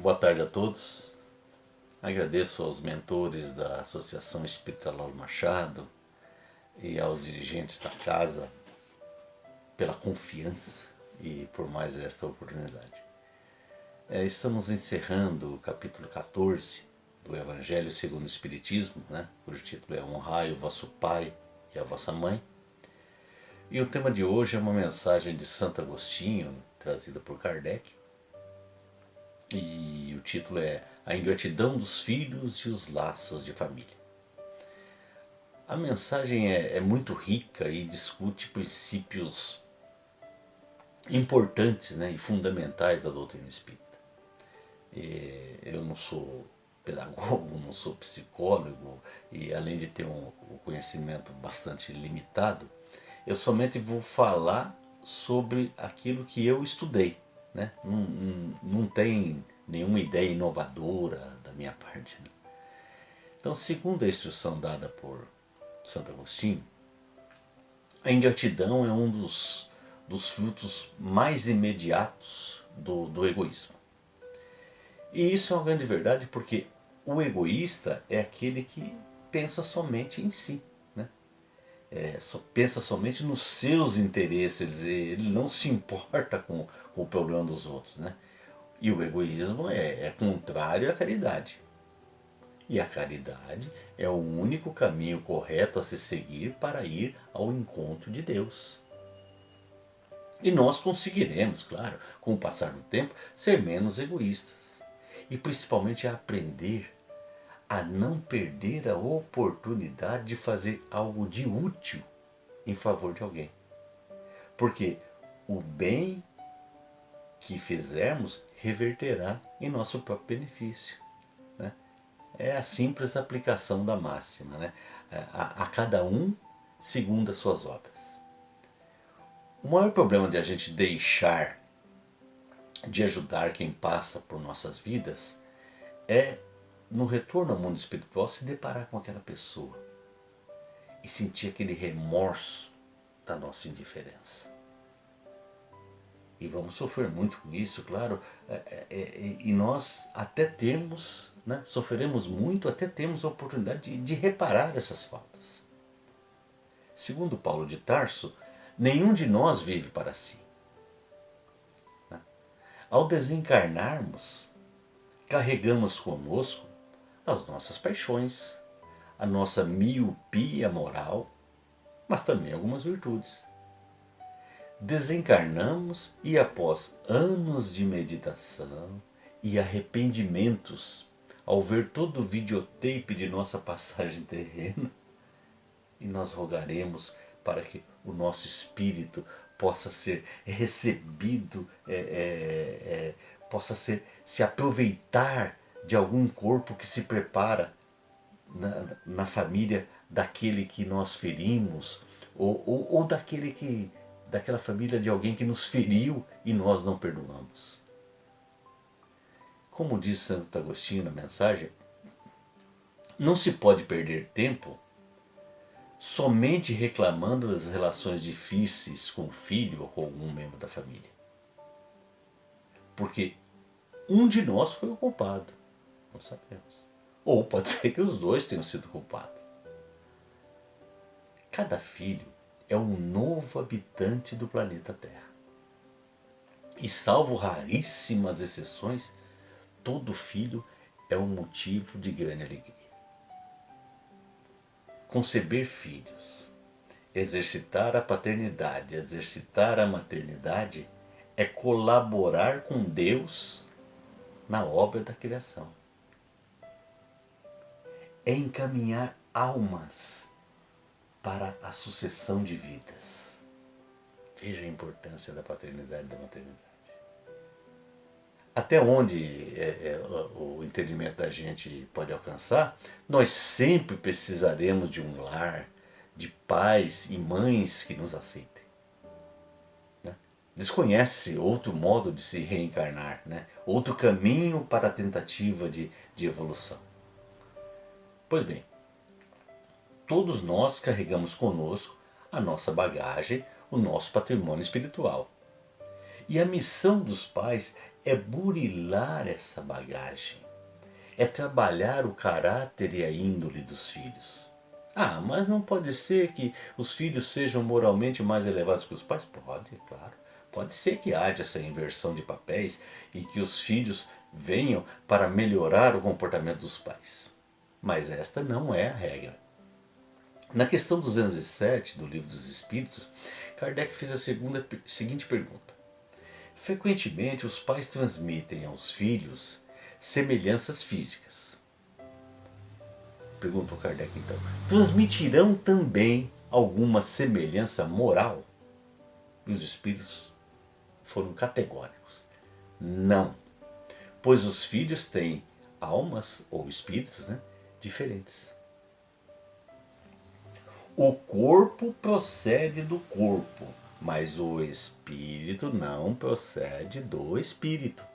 Boa tarde a todos. Agradeço aos mentores da Associação Espírita Lauro Machado e aos dirigentes da casa pela confiança e por mais esta oportunidade. Estamos encerrando o capítulo 14 do Evangelho segundo o Espiritismo, cujo título é Honrai o vosso pai e a vossa mãe. E o tema de hoje é uma mensagem de Santo Agostinho, trazida por Kardec. E o título é A Ingratidão dos Filhos e os Laços de Família. A mensagem é muito rica e discute princípios importantes e fundamentais da doutrina espírita. Eu não sou pedagogo, não sou psicólogo e além de ter um conhecimento bastante limitado, eu somente vou falar sobre aquilo que eu estudei. Não tem nenhuma ideia inovadora da minha parte. Então, segundo a instrução dada por Santo Agostinho, a ingratidão é um dos frutos mais imediatos do egoísmo. E isso é uma grande verdade porque o egoísta é aquele que pensa somente em si. Pensa somente nos seus interesses, ele não se importa com o problema dos outros. E o egoísmo é contrário à caridade. E a caridade é o único caminho correto a se seguir para ir ao encontro de Deus. E nós conseguiremos, claro, com o passar do tempo, ser menos egoístas. E principalmente a aprender a não perder a oportunidade de fazer algo de útil em favor de alguém. Porque o bem que fizermos reverterá em nosso próprio benefício. É a simples aplicação da máxima. A cada um segundo as suas obras. O maior problema de a gente deixar de ajudar quem passa por nossas vidas é, no retorno ao mundo espiritual, se deparar com aquela pessoa e sentir aquele remorso da nossa indiferença. E vamos sofrer muito com isso, claro, e nós até termos, sofreremos muito até termos a oportunidade de reparar essas faltas. Segundo Paulo de Tarso, nenhum de nós vive para si. Ao desencarnarmos, carregamos conosco as nossas paixões, a nossa miopia moral, mas também algumas virtudes. Desencarnamos e após anos de meditação e arrependimentos, ao ver todo o videotape de nossa passagem terrena, e nós rogaremos para que o nosso espírito possa ser recebido, possa se aproveitar de algum corpo que se prepara na família daquele que nós ferimos, ou daquela família de alguém que nos feriu e nós não perdoamos. Como diz Santo Agostinho na mensagem, não se pode perder tempo somente reclamando das relações difíceis com o filho ou com algum membro da família. Porque um de nós foi o culpado, não sabemos. Ou pode ser que os dois tenham sido culpados. Cada filho é um novo habitante do planeta Terra. E salvo raríssimas exceções, todo filho é um motivo de grande alegria. Conceber filhos, exercitar a paternidade, exercitar a maternidade é colaborar com Deus na obra da criação. É encaminhar almas para a sucessão de vidas. Veja a importância da paternidade e da maternidade. Até onde o entendimento da gente pode alcançar, nós sempre precisaremos de um lar, de pais e mães que nos aceitem. Desconhece outro modo de se reencarnar, outro caminho para a tentativa de evolução. Pois bem, todos nós carregamos conosco a nossa bagagem, o nosso patrimônio espiritual. E a missão dos pais é burilar essa bagagem, é trabalhar o caráter e a índole dos filhos. Ah, mas não pode ser que os filhos sejam moralmente mais elevados que os pais? Pode, é claro. Pode ser que haja essa inversão de papéis e que os filhos venham para melhorar o comportamento dos pais. Mas esta não é a regra. Na questão 207 do Livro dos Espíritos, Kardec fez a seguinte pergunta. Frequentemente os pais transmitem aos filhos semelhanças físicas. Perguntou Kardec então. Transmitirão também alguma semelhança moral? E os espíritos foram categóricos. Não. Pois os filhos têm almas, ou espíritos, diferentes. O corpo procede do corpo, mas o espírito não procede do espírito.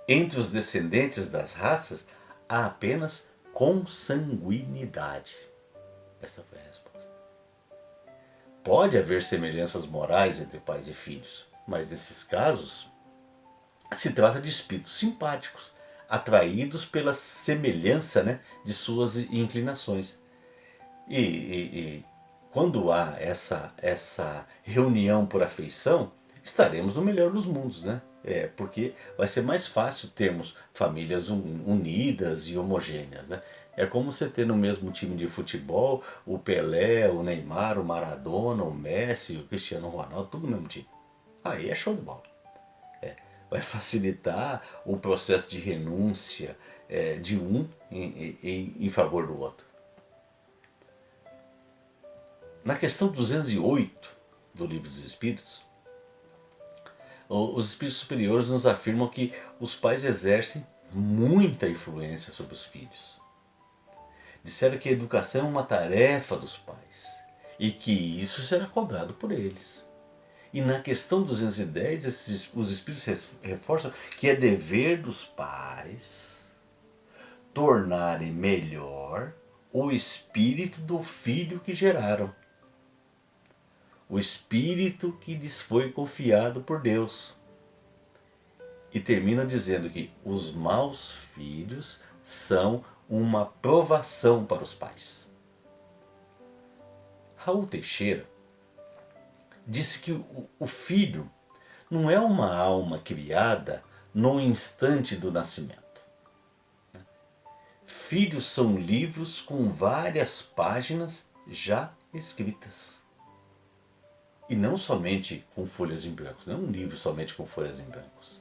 Entre os descendentes das raças, há apenas consanguinidade. Essa foi a resposta. Pode haver semelhanças morais entre pais e filhos, mas nesses casos se trata de espíritos simpáticos, atraídos pela semelhança de suas inclinações. E quando há essa reunião por afeição, estaremos no melhor dos mundos, porque vai ser mais fácil termos famílias unidas e homogêneas, É como você ter no mesmo time de futebol o Pelé, o Neymar, o Maradona, o Messi, o Cristiano Ronaldo, tudo no mesmo time. Aí é show de bola. Vai facilitar o processo de renúncia de um em favor do outro. Na questão 208 do Livro dos Espíritos, os espíritos superiores nos afirmam que os pais exercem muita influência sobre os filhos. Disseram que a educação é uma tarefa dos pais e que isso será cobrado por eles. E na questão 210, os espíritos reforçam que é dever dos pais tornarem melhor o espírito do filho que geraram. O espírito que lhes foi confiado por Deus. E termina dizendo que os maus filhos são uma provação para os pais. Raul Teixeira disse que o filho não é uma alma criada no instante do nascimento. Filhos são livros com várias páginas já escritas. E não somente com folhas em branco, não é um livro somente com folhas em brancos.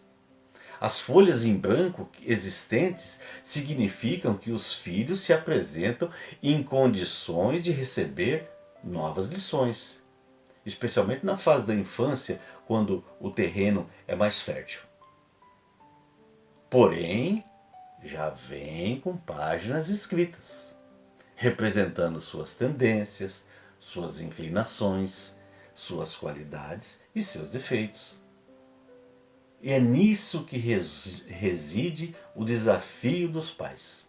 As folhas em branco existentes significam que os filhos se apresentam em condições de receber novas lições, especialmente na fase da infância, quando o terreno é mais fértil. Porém, já vem com páginas escritas, representando suas tendências, suas inclinações, suas qualidades e seus defeitos. E é nisso que reside o desafio dos pais.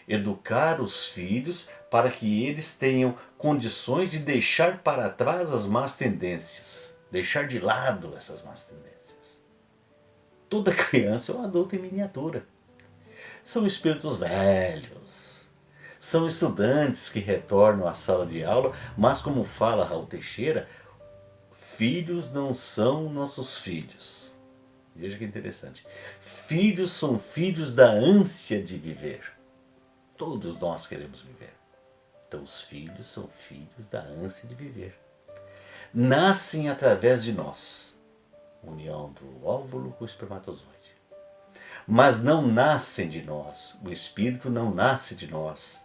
Educar os filhos para que eles tenham condições de deixar para trás as más tendências, deixar de lado essas más tendências. Toda criança é um adulto em miniatura. São espíritos velhos, são estudantes que retornam à sala de aula, mas como fala Raul Teixeira, filhos não são nossos filhos. Veja que interessante. Filhos são filhos da ânsia de viver. Todos nós queremos viver. Então os filhos são filhos da ânsia de viver. Nascem através de nós. União do óvulo com o espermatozoide. Mas não nascem de nós. O espírito não nasce de nós.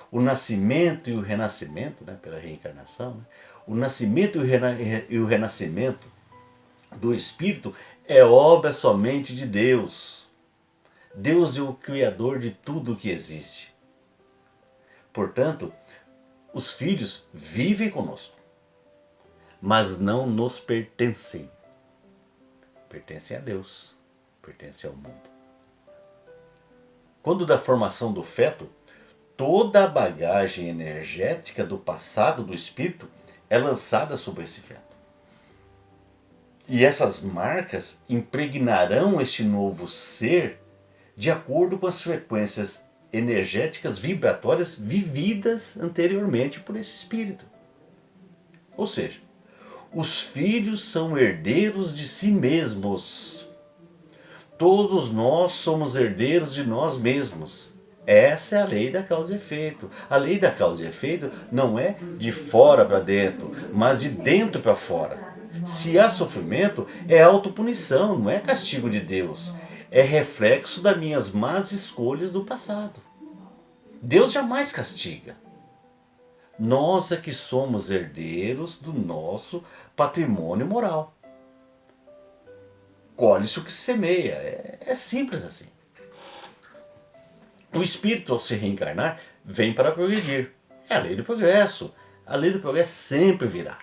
O nascimento e o renascimento, pela reencarnação, o nascimento e o renascimento do espírito é obra somente de Deus. Deus é o Criador de tudo o que existe. Portanto, os filhos vivem conosco, mas não nos pertencem. Pertencem a Deus, pertencem ao mundo. Quando da formação do feto, toda a bagagem energética do passado do espírito é lançada sobre esse feto. E essas marcas impregnarão este novo ser de acordo com as frequências energéticas vibratórias vividas anteriormente por esse espírito. Ou seja, os filhos são herdeiros de si mesmos. Todos nós somos herdeiros de nós mesmos. Essa é a lei da causa e efeito. A lei da causa e efeito não é de fora para dentro, mas de dentro para fora. Se há sofrimento, é autopunição, não é castigo de Deus. É reflexo das minhas más escolhas do passado. Deus jamais castiga. Nós é que somos herdeiros do nosso patrimônio moral. Colhe-se o que se semeia. É simples assim. O espírito, ao se reencarnar, vem para progredir. É a lei do progresso. A lei do progresso sempre virá.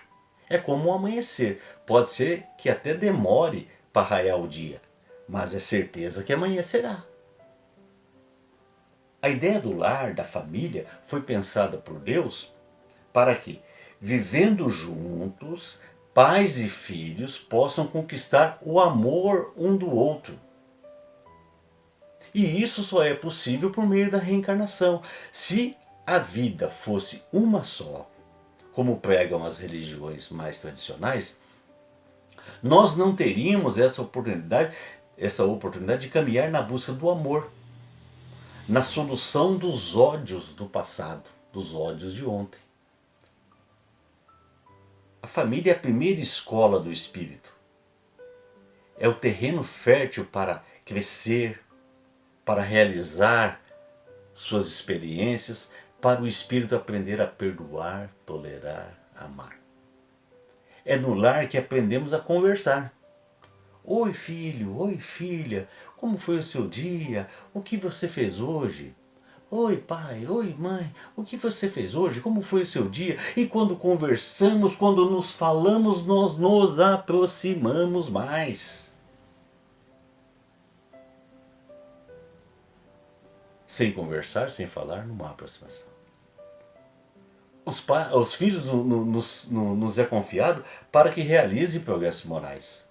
É como o amanhecer. Pode ser que até demore para raiar o dia, mas é certeza que amanhecerá. A ideia do lar, da família, foi pensada por Deus para que, vivendo juntos, pais e filhos possam conquistar o amor um do outro. E isso só é possível por meio da reencarnação. Se a vida fosse uma só, como pregam as religiões mais tradicionais, nós não teríamos essa oportunidade de caminhar na busca do amor, na solução dos ódios do passado, dos ódios de ontem. A família é a primeira escola do espírito. É o terreno fértil para crescer, para realizar suas experiências, para o espírito aprender a perdoar, tolerar, amar. É no lar que aprendemos a conversar. Oi filho, oi filha, como foi o seu dia? O que você fez hoje? Oi pai, oi mãe, o que você fez hoje? Como foi o seu dia? E quando conversamos, quando nos falamos, nós nos aproximamos mais. Sem conversar, sem falar, não há aproximação. Os filhos nos é confiado para que realize progressos morais.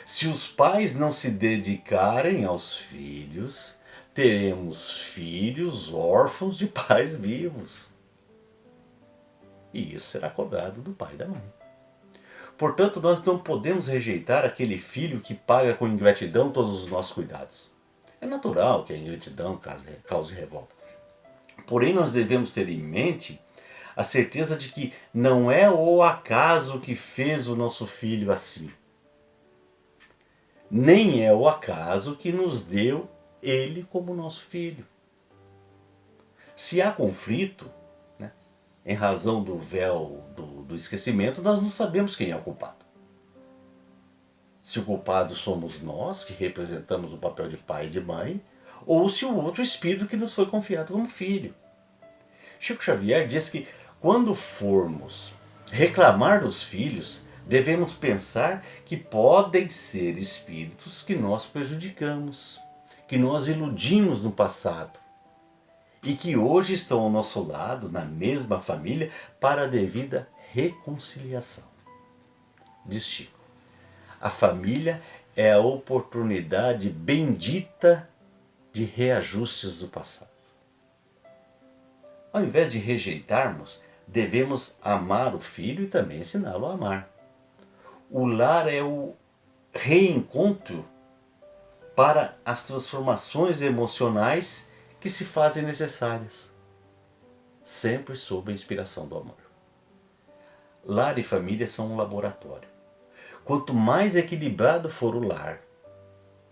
Se os pais não se dedicarem aos filhos, teremos filhos órfãos de pais vivos. E isso será cobrado do pai e da mãe. Portanto, nós não podemos rejeitar aquele filho que paga com ingratidão todos os nossos cuidados. É natural que a ingratidão cause revolta. Porém, nós devemos ter em mente a certeza de que não é o acaso que fez o nosso filho assim. Nem é o acaso que nos deu ele como nosso filho. Se há conflito, né, em razão do véu do esquecimento, nós não sabemos quem é o culpado. Se o culpado somos nós, que representamos o papel de pai e de mãe, ou se o outro espírito que nos foi confiado como filho. Chico Xavier diz que quando formos reclamar dos filhos, devemos pensar que podem ser espíritos que nós prejudicamos, que nós iludimos no passado e que hoje estão ao nosso lado, na mesma família, para a devida reconciliação. Diz Chico, a família é a oportunidade bendita de reajustes do passado. Ao invés de rejeitarmos, devemos amar o filho e também ensiná-lo a amar. O lar é o reencontro para as transformações emocionais que se fazem necessárias, sempre sob a inspiração do amor. Lar e família são um laboratório. Quanto mais equilibrado for o lar,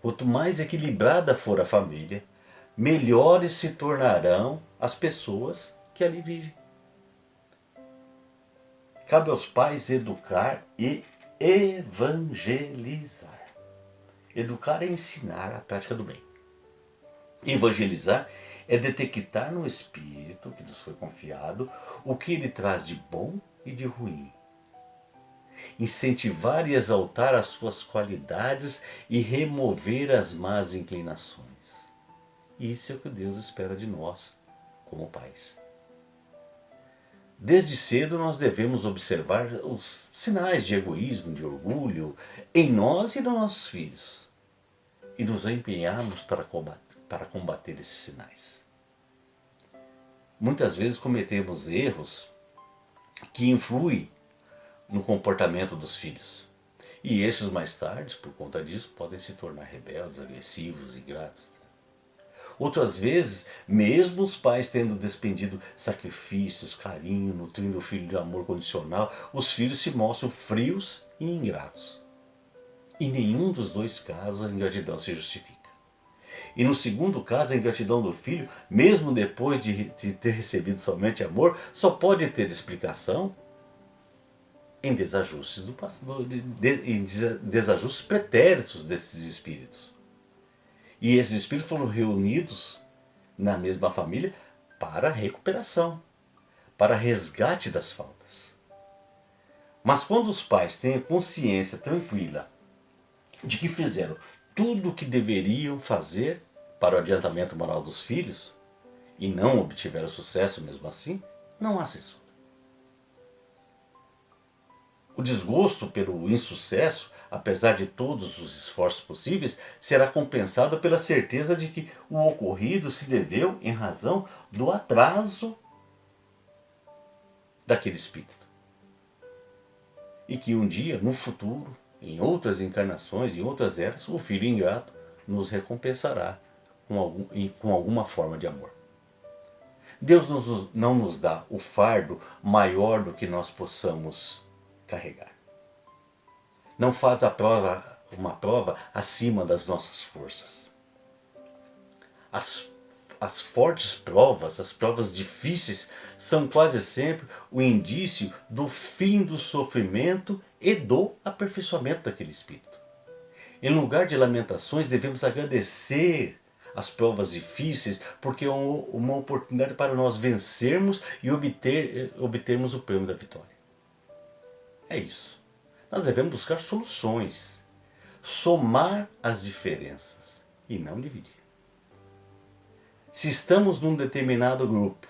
quanto mais equilibrada for a família, melhores se tornarão as pessoas que ali vivem. Cabe aos pais educar e evangelizar. Educar é ensinar a prática do bem. Evangelizar é detectar no espírito que nos foi confiado o que ele traz de bom e de ruim. Incentivar e exaltar as suas qualidades e remover as más inclinações. Isso é o que Deus espera de nós, como pais. Desde cedo nós devemos observar os sinais de egoísmo, de orgulho em nós e nos nossos filhos e nos empenharmos para combater esses sinais. Muitas vezes cometemos erros que influem no comportamento dos filhos. E esses mais tarde, por conta disso, podem se tornar rebeldes, agressivos, ingratos. Outras vezes, mesmo os pais tendo despendido sacrifícios, carinho, nutrindo o filho de amor condicional, os filhos se mostram frios e ingratos. Em nenhum dos dois casos a ingratidão se justifica. E no segundo caso, a ingratidão do filho, mesmo depois de ter recebido somente amor, só pode ter explicação em desajustes em desajustes pretéritos desses espíritos. E esses espíritos foram reunidos na mesma família para recuperação, para resgate das faltas. Mas quando os pais têm a consciência tranquila de que fizeram tudo o que deveriam fazer para o adiantamento moral dos filhos e não obtiveram sucesso mesmo assim, não há censura. O desgosto pelo insucesso, apesar de todos os esforços possíveis, será compensado pela certeza de que o ocorrido se deveu em razão do atraso daquele espírito. E que um dia, no futuro, em outras encarnações, em outras eras, o filho ingrato nos recompensará com alguma forma de amor. Deus não nos dá o fardo maior do que nós possamos carregar. Não faz uma prova acima das nossas forças. As fortes provas, as provas difíceis, são quase sempre o indício do fim do sofrimento e do aperfeiçoamento daquele espírito. Em lugar de lamentações, devemos agradecer as provas difíceis, porque é uma oportunidade para nós vencermos e obtermos o prêmio da vitória. É isso. Nós devemos buscar soluções, somar as diferenças e não dividir. Se estamos num determinado grupo,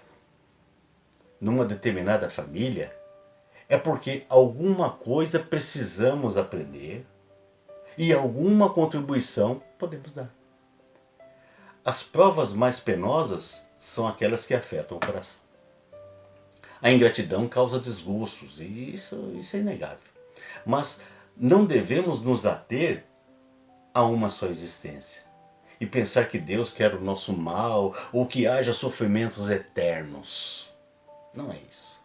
numa determinada família, é porque alguma coisa precisamos aprender e alguma contribuição podemos dar. As provas mais penosas são aquelas que afetam o coração. A ingratidão causa desgostos, e isso é inegável. Mas não devemos nos ater a uma só existência e pensar que Deus quer o nosso mal ou que haja sofrimentos eternos. Não é isso.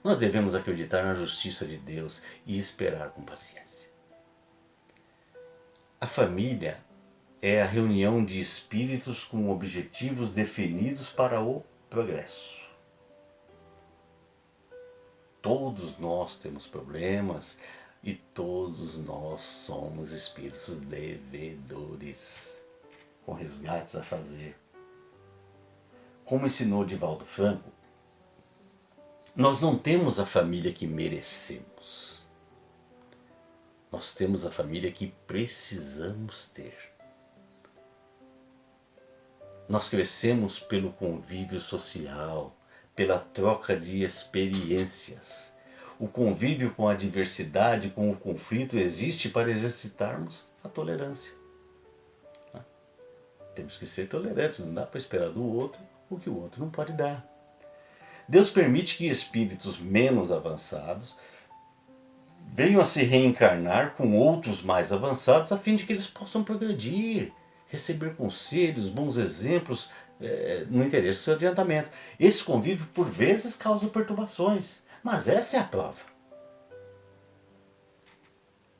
Nós devemos acreditar na justiça de Deus e esperar com paciência. A família é a reunião de espíritos com objetivos definidos para o progresso. Todos nós temos problemas e todos nós somos espíritos devedores, com resgates a fazer. Como ensinou Divaldo Franco, nós não temos a família que merecemos. Nós temos a família que precisamos ter. Nós crescemos pelo convívio social, pela troca de experiências. O convívio com a diversidade, com o conflito, existe para exercitarmos a tolerância. Temos que ser tolerantes, não dá para esperar do outro o que o outro não pode dar. Deus permite que espíritos menos avançados venham a se reencarnar com outros mais avançados a fim de que eles possam progredir, receber conselhos, bons exemplos no interesse do seu adiantamento. Esse convívio por vezes causa perturbações, mas essa é a prova.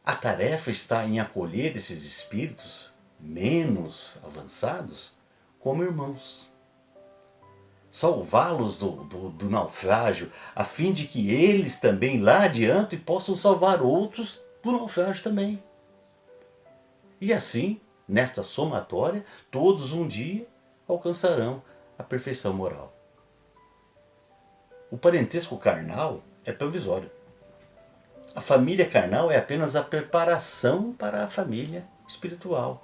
A tarefa está em acolher esses espíritos menos avançados como irmãos. Salvá-los do naufrágio, a fim de que eles também lá adiante possam salvar outros do naufrágio também. E assim, nesta somatória, todos um dia alcançarão a perfeição moral. O parentesco carnal é provisório. A família carnal é apenas a preparação para a família espiritual.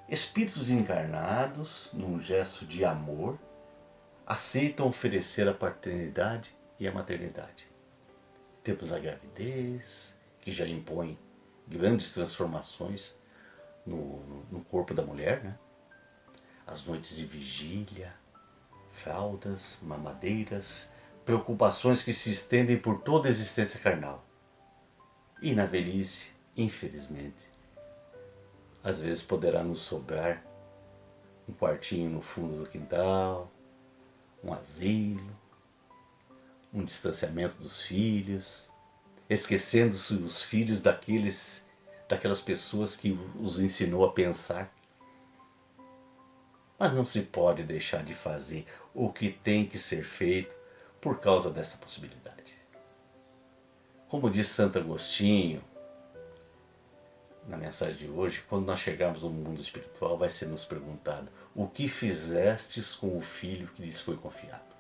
Espíritos encarnados, num gesto de amor, aceitam oferecer a paternidade e a maternidade. Temos a gravidez, que já impõe grandes transformações no corpo da mulher, né? As noites de vigília, fraldas, mamadeiras, preocupações que se estendem por toda a existência carnal. E na velhice, infelizmente, às vezes poderá nos sobrar um quartinho no fundo do quintal, um asilo, um distanciamento dos filhos, esquecendo-se os filhos daquelas pessoas que os ensinou a pensar. Mas não se pode deixar de fazer o que tem que ser feito por causa dessa possibilidade. Como diz Santo Agostinho na mensagem de hoje, quando nós chegarmos no mundo espiritual, vai ser nos perguntado: o que fizestes com o filho que lhes foi confiado?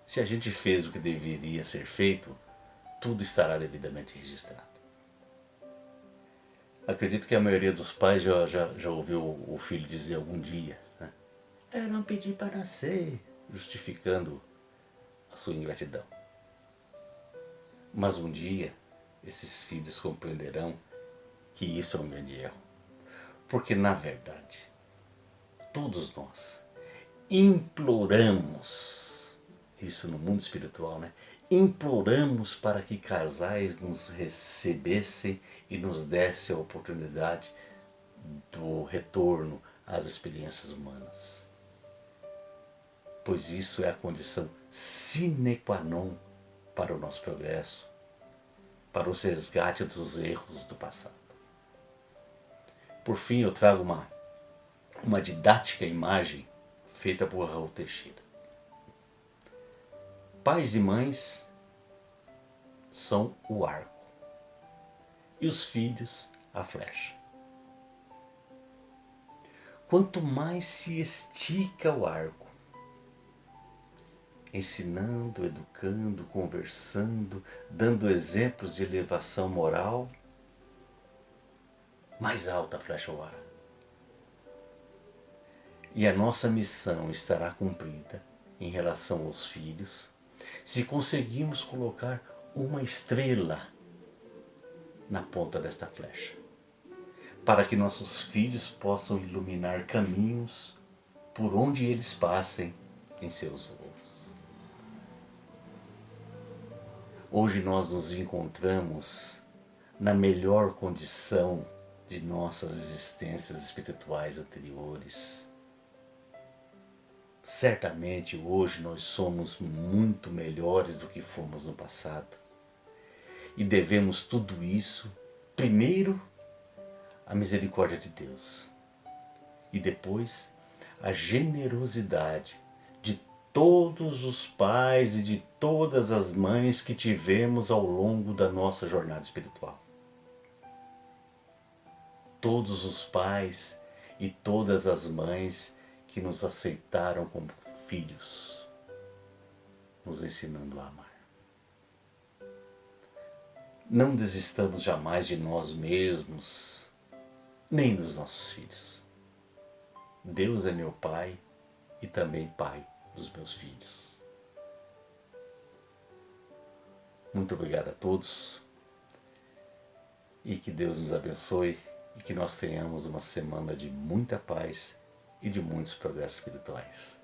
Se a gente fez o que deveria ser feito, tudo estará devidamente registrado. Acredito que a maioria dos pais já ouviu o filho dizer algum dia, né? Eu não pedi para nascer, justificando a sua ingratidão. Mas um dia, esses filhos compreenderão que isso é um grande erro. Porque, na verdade, todos nós imploramos, isso no mundo espiritual, né? Imploramos para que casais nos recebessem e nos dessem a oportunidade do retorno às experiências humanas. Pois isso é a condição sine qua non para o nosso progresso, para o resgate dos erros do passado. Por fim, eu trago uma didática imagem feita por Raul Teixeira. Pais e mães são o arco e os filhos a flecha. Quanto mais se estica o arco, ensinando, educando, conversando, dando exemplos de elevação moral, mais alta a flecha voará. E a nossa missão estará cumprida em relação aos filhos, se conseguirmos colocar uma estrela na ponta desta flecha, para que nossos filhos possam iluminar caminhos por onde eles passem em seus voos. Hoje nós nos encontramos na melhor condição de nossas existências espirituais anteriores. Certamente hoje nós somos muito melhores do que fomos no passado. E devemos tudo isso, primeiro, à misericórdia de Deus. E depois, à generosidade de todos os pais e de todas as mães que tivemos ao longo da nossa jornada espiritual. Todos os pais e todas as mães que nos aceitaram como filhos, nos ensinando a amar. Não desistamos jamais de nós mesmos, nem dos nossos filhos. Deus é meu Pai e também Pai dos meus filhos. Muito obrigado a todos e que Deus nos abençoe e que nós tenhamos uma semana de muita paz e de muitos progressos espirituais.